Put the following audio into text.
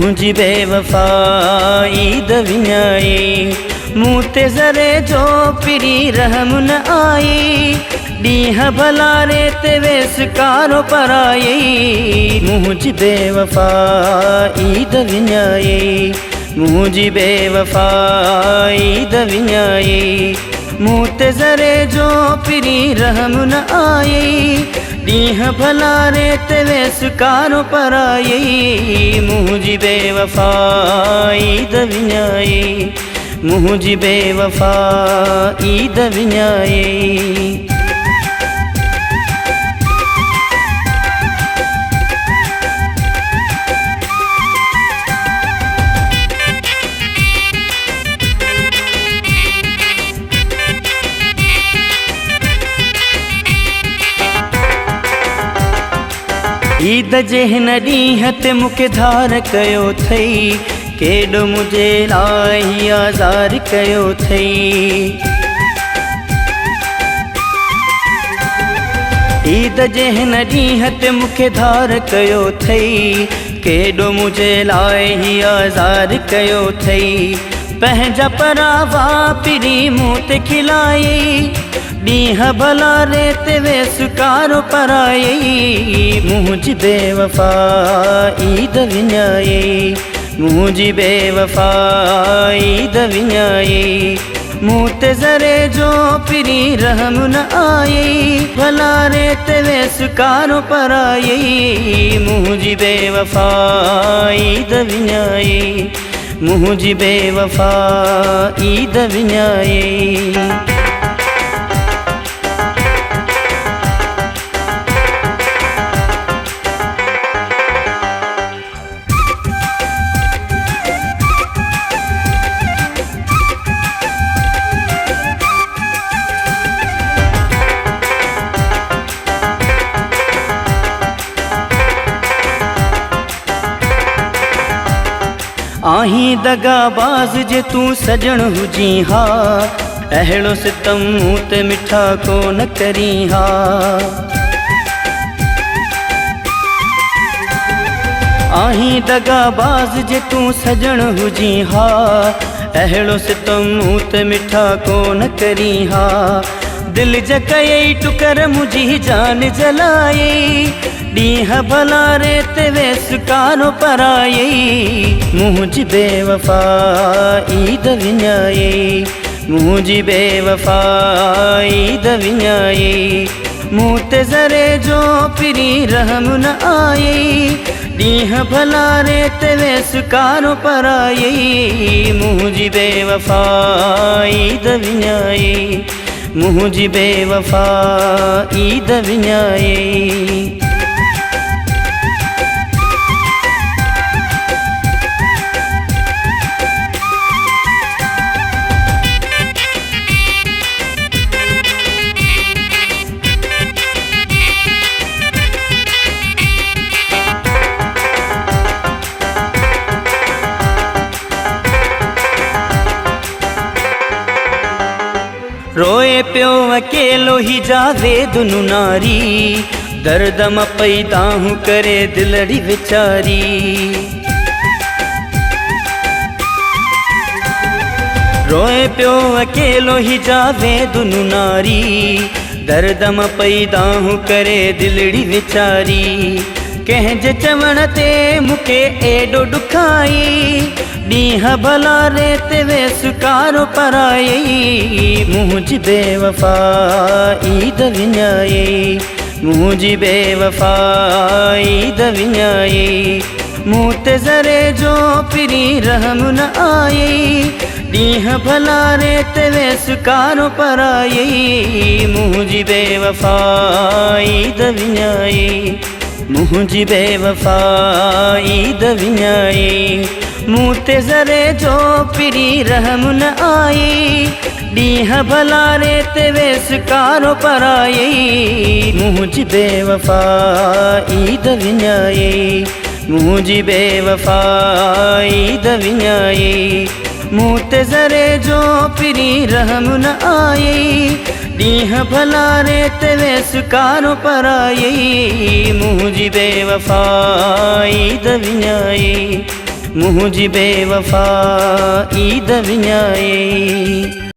मुझी बेवफाई दवियाई मूं ते ज़रे जो पिरी रहम न आई ॾींहं भला रे ते वेसकारो पराई मुझी बेवफाई दवियाई मुझी बेवफाई दवियाई मूं ते ज़रे जो पिरी रहम न आई ॾींहं भला रे ते वेसकारो पराई मुझी बेवफाई दवियाई मुझी बेवफाई दवियाई ईद जे हिन ॾींहं ते मूंखे धार कयो अथई केॾो मुंहिंजे लाइ आज़ार कयो अथई ईद जे हिन ॾींहं ते मूंखे धार कयो अथई केॾो मुंहिंजे लाइ आज़ार कयो अथई पंहिंजा परावा पिरी मूं ते खिलाई ॾींहं भला रे ते वेसकारो पराई मुझी बेवफाई दवियाई मुझी बेवफाई दवियाई मूं ते ज़रे जो पिरी रहम न आई भला रे ते वेसकारो पराई मुझी बेवफाई दवियाई मुझी बेवफाई दवियाई आहीं दगाबाज़ जे तूं सजण हुजी हा अहिड़ो सितम मूं ते मिठा कोन करी हा आहीं दगाबाज़ जे तूं सजण हुजी हा अहिड़ो सितम मूं ते मिठा कोन करी हा दिल जा कई टुकर मुंहिंजी जान जलाई ॾींहं भला रे ते वेसकारो पराई मुझी बेवफाई दवियाई मुझी बेवफाई दवियाई मूं ते ज़रे जो पिरी रहम न आई ॾींहं भला रे ते वेसकारो पराई मुझी बेवफाई दवियाई मुझी बेवफाई दवियाई रोए पियो अकेलो ही जावेद नु नारी दर्द म पई दाहूं करे दिलड़ी वीचारी रोए पियो अकेलो ही जावेद नु नारी दर्द म पई दाहूं करे दिलड़ी वीचारी कंहिंजे चवण ते मूंखे एॾो ॾुखाई ॾींहं भला रे ते वेसकारो पराई मुझी बेवफाई दवियाई मुझी बेवफाई दवियाई मूं ते ज़रे जो पिरी रहम न आई ॾींहं भला रे ते वेसकारो पराई मुझी बेवफाई दवियाई मुझी बेवफाई दवियाई मूं ते ज़रे जो पिरी रहम न आई ॾींहं भला रे ते वेसकारो पराई मुझी बेवफाई दवियाई मुझी बेवफाई दवियाई मूं ते ज़रे जो पिरी रहम न आई ॾींहं भला रे ते वेसकारो पराई मुझी बेवफाई दवियाई मुंहिंजी बेवफ़ा ईद विञाए।